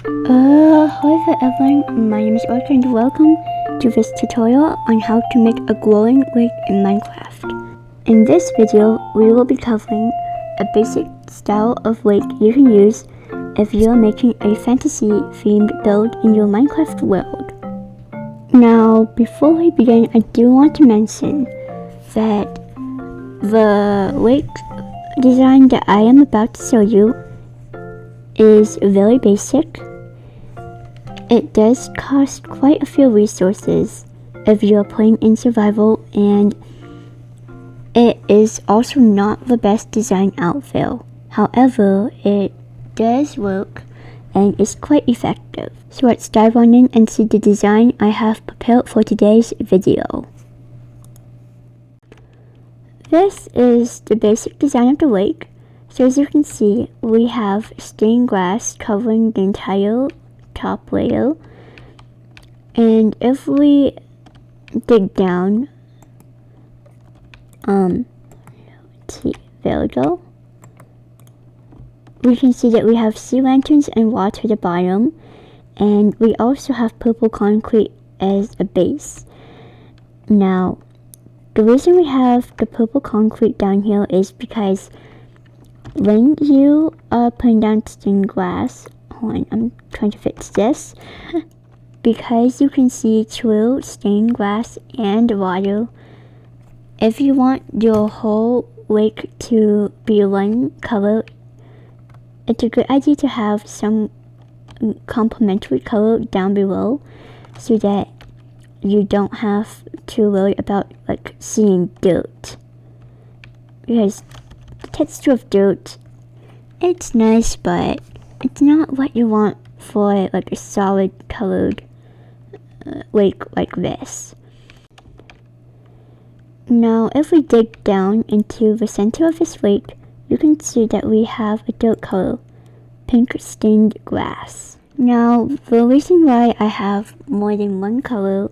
Hello everyone, my name is Orca and welcome to this tutorial on how to make a glowing lake in Minecraft. In this video, we will be covering a basic style of lake you can use if you are making a fantasy themed build in your Minecraft world. Now, before we begin, I do want to mention that the lake design that I am about to show you is very basic. It does cost quite a few resources if you are playing in survival, and it is also not the best design out there. However, it does work and is quite effective. So let's dive on in and see the design I have prepared for today's video. This is the basic design of the lake. So as you can see, we have stained glass covering the entire top layer, and if we dig down, there we go, we can see that we have sea lanterns and water at the bottom, and we also have purple concrete as a base. Now, the reason we have the purple concrete down here is because when you are putting down stained glass, hold on, I'm trying to fix this, because you can see through stained glass and water, if you want your whole lake to be one color, it's a good idea to have some complementary color down below so that you don't have to worry about like seeing dirt, because the texture of dirt, it's nice, but it's not what you want for like a solid colored lake like this. Now if we dig down into the center of this lake, you can see that we have a dirt color, pink stained glass. Now the reason why I have more than one color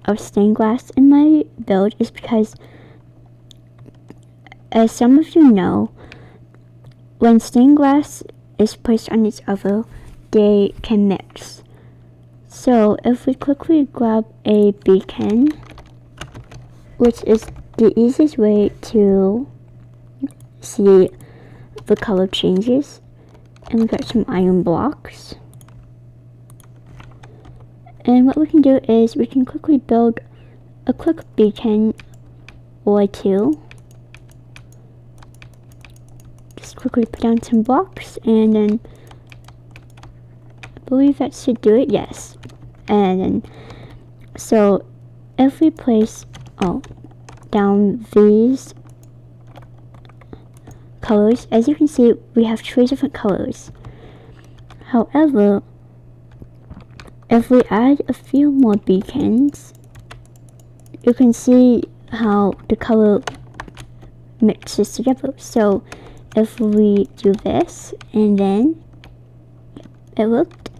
of stained glass in my build is because, as some of you know, when stained glass is placed on each other, they can mix. So if we quickly grab a beacon, which is the easiest way to see the color changes, and we got some iron blocks, and what we can do is we can quickly build a quick beacon or two. Just quickly put down some blocks, and then I believe that should do it, yes. And then, so if we place down these colors, as you can see, we have 3 different colors. However, if we add a few more beacons, you can see how the color mixes together. So if we do this, and then it worked.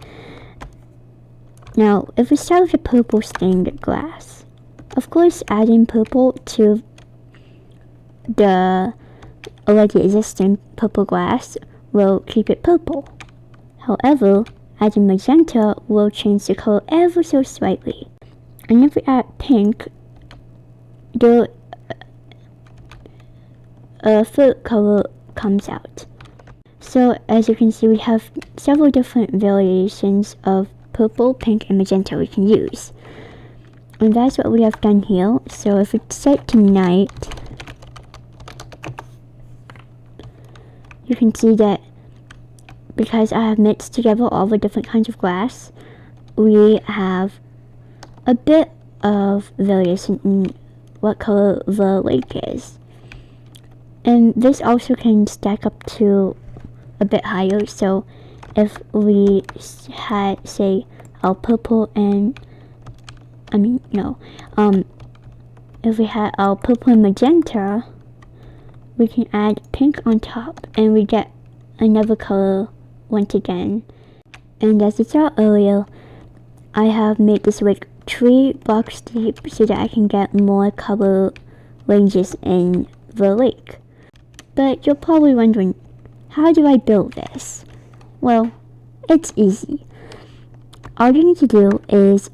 Now if we start with the purple stained glass, of course adding purple to the already existing purple glass will keep it purple. However, adding magenta will change the color ever so slightly. And if we add pink, the third color comes out. So as you can see, we have several different variations of purple, pink, and magenta we can use. And that's what we have done here. So if we set to night, you can see that because I have mixed together all the different kinds of glass, we have a bit of variation in what color the lake is. And this also can stack up to a bit higher. So if we had, say, our purple and if we had our purple and magenta, we can add pink on top and we get another color once again. And as you saw earlier, I have made this lake 3 blocks deep so that I can get more color ranges in the lake. But you're probably wondering, how do I build this? Well, it's easy. all you need to do is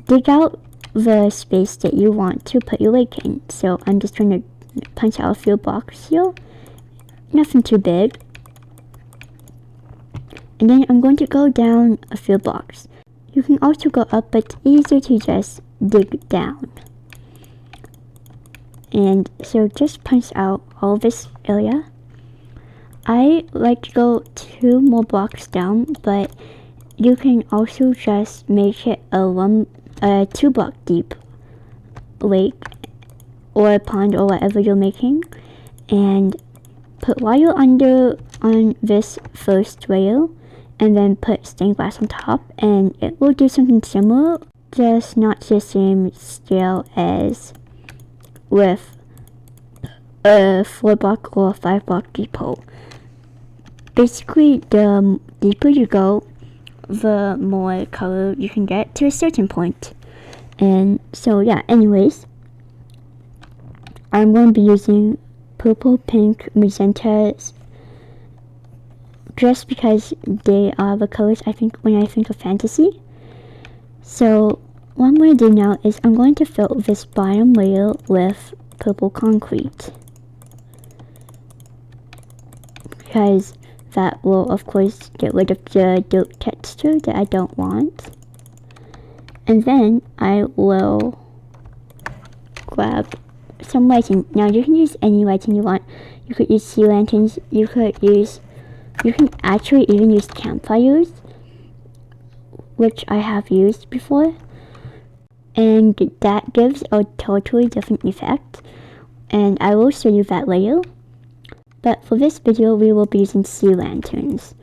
dig out the space that you want to put your lake in. So I'm just going to punch out a few blocks here, nothing too big. And then I'm going to go down a few blocks. You can also go up, but it's easier to just dig down. And so just punch out all this area. I like to go 2 more blocks down, but you can also just make it a 2 block deep lake or a pond or whatever you're making, and put wire under on this first layer, and then put stained glass on top, and it will do something similar, just not the same scale as with a 4 block or a 5 block deep hole. Basically, the deeper you go, the more color you can get to a certain point. And so yeah, anyways, I'm going to be using purple, pink, magentas, just because they are the colors I think when I think of fantasy. So what I'm going to do now is I'm going to fill this bottom layer with purple concrete, because that will of course get rid of the dirt texture that I don't want. And then I will grab some lighting. Now you can use any lighting you want. You could use sea lanterns, you can actually even use campfires, which I have used before, and that gives a totally different effect, and I will show you that later. But for this video we will be using sea lanterns.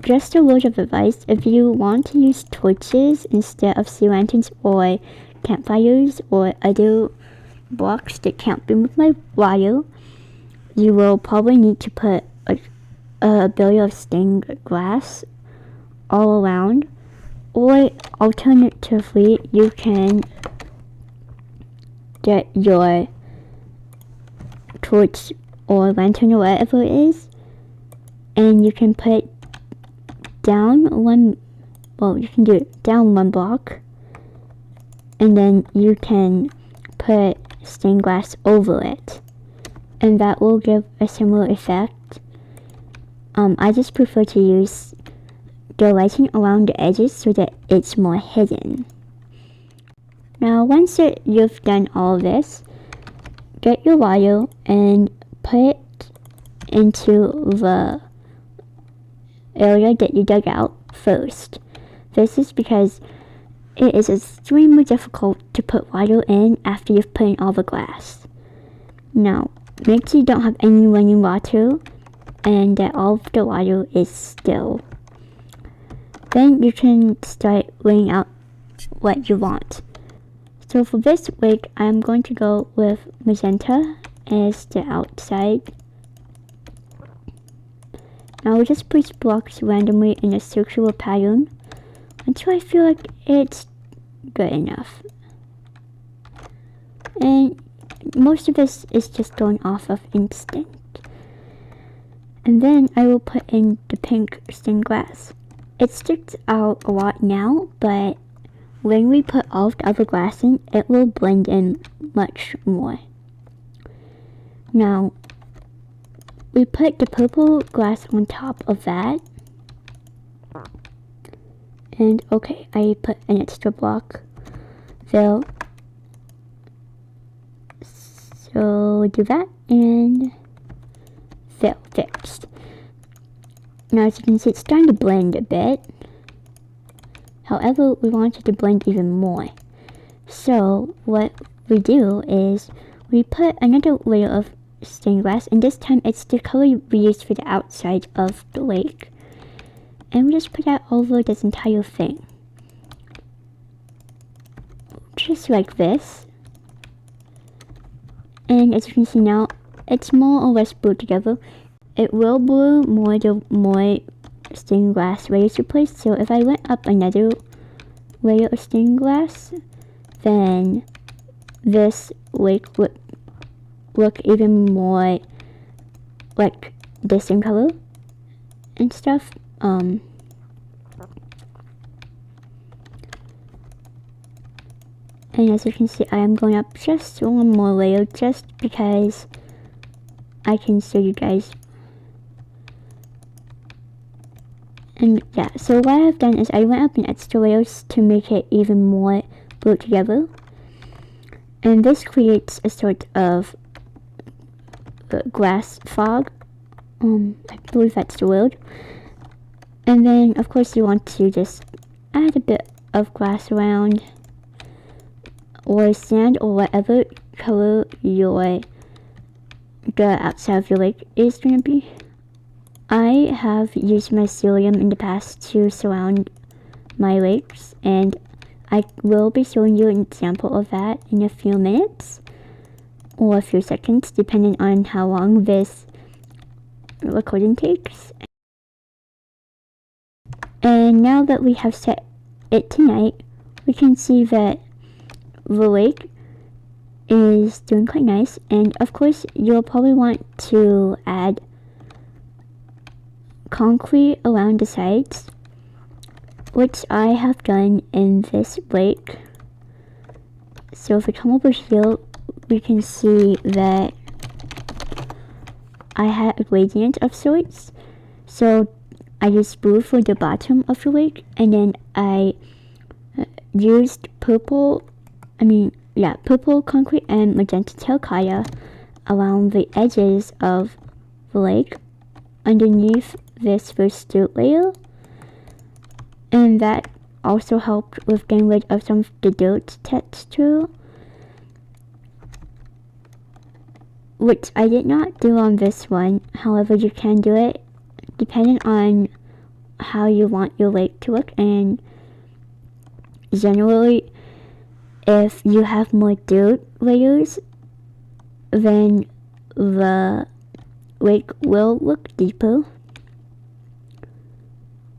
Just a word of advice, if you want to use torches instead of sea lanterns or campfires or other blocks that can't be moved by wire, you will probably need to put a barrier of stained glass all around, or alternatively you can get your torch or lantern or whatever it is, and you can put down one, well, you can do it down 1 block, and then you can put stained glass over it, and that will give a similar effect. I just prefer to use the lighting around the edges so that it's more hidden. Now once you've done all of this, get your wire and put it into the area that you dug out first. This is because it is extremely difficult to put wire in after you've put in all the glass. Now make sure you don't have any running water and that all of the wire is still. Then you can start laying out what you want. So for this wig, I'm going to go with magenta as the outside. Now I'll just place blocks randomly in a circular pattern until I feel like it's good enough. And most of this is just going off of instinct. And then I will put in the pink stained glass. It sticks out a lot now, but when we put all of the other glass in, it will blend in much more. Now, we put the purple glass on top of that. And okay, I put an extra block there. So do that, and there, fixed. Now as you can see, it's starting to blend a bit. However, we want it to blend even more. So what we do is we put another layer of stained glass, and this time it's the color we used for the outside of the lake. And we just put that over this entire thing. Just like this. And as you can see now, it's more or less glued together. It will blur more the more stained glass layers you place. So if I went up another layer of stained glass, then this lake would look even more like the same color and stuff. And as you can see, I am going up just one more layer just because I can show you guys. And yeah, so what I've done is I went up in extra layers to make it even more glued together. And this creates a sort of glass fog. I believe that's the word. And then, of course, you want to just add a bit of glass around, or sand, or whatever color the outside of your lake is going to be. I have used mycelium in the past to surround my lakes, and I will be showing you an example of that in a few minutes, or a few seconds, depending on how long this recording takes. And now that we have set it to night, we can see that the lake is doing quite nice. And of course, you'll probably want to add concrete around the sides, which I have done in this lake. So if we come over here, we can see that I had a gradient of sorts. So I used blue for the bottom of the lake, and then I used purple concrete and magenta terracotta around the edges of the lake underneath this first dirt layer. And that also helped with getting rid of some of the dirt texture, which I did not do on this one. However, you can do it depending on how you want your lake to look. And generally, if you have more dirt layers, then the lake will look deeper.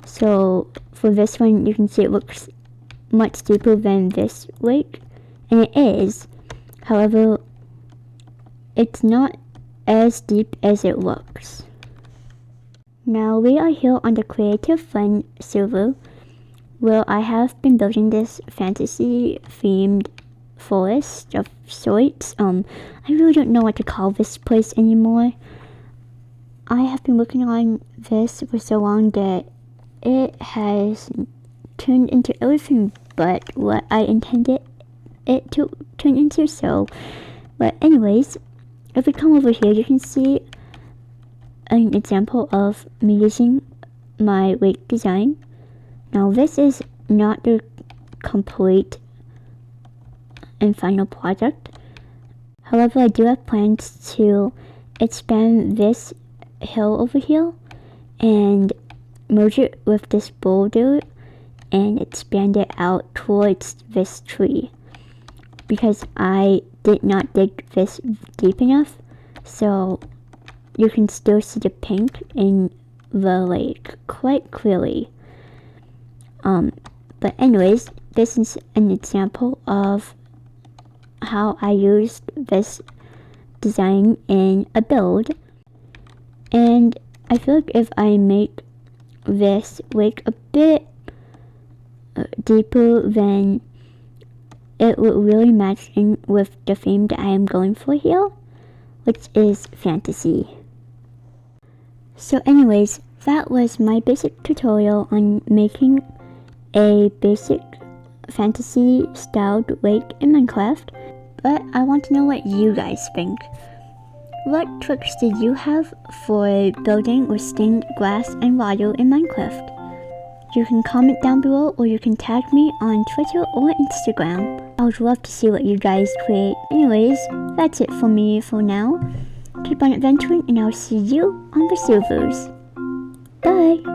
So for this one, you can see it looks much deeper than this lake, and it is. However, it's not as deep as it looks. Now we are here on the Creative Fun server, where I have been building this fantasy themed forest of sorts. I really don't know what to call this place anymore. I have been working on this for so long that it has turned into everything but what I intended it to turn into. So, but anyways, if we come over here, you can see an example of me using my lake design. Now this is not the complete and final project. However, I do have plans to expand this hill over here and merge it with this boulder and expand it out towards this tree, because I did not dig this deep enough, so you can still see the pink in the lake quite clearly. But anyways, this is an example of how I used this design in a build. And I feel like if I make this lake a bit deeper, then it will really match in with the theme that I am going for here, which is fantasy. So anyways, that was my basic tutorial on making a basic fantasy styled lake in Minecraft. But I want to know what you guys think. What tricks did you have for building with stained glass and water in Minecraft? You can comment down below, or you can tag me on Twitter or Instagram. I would love to see what you guys create. Anyways, that's it for me for now. Keep on adventuring, and I'll see you on the servers. Bye!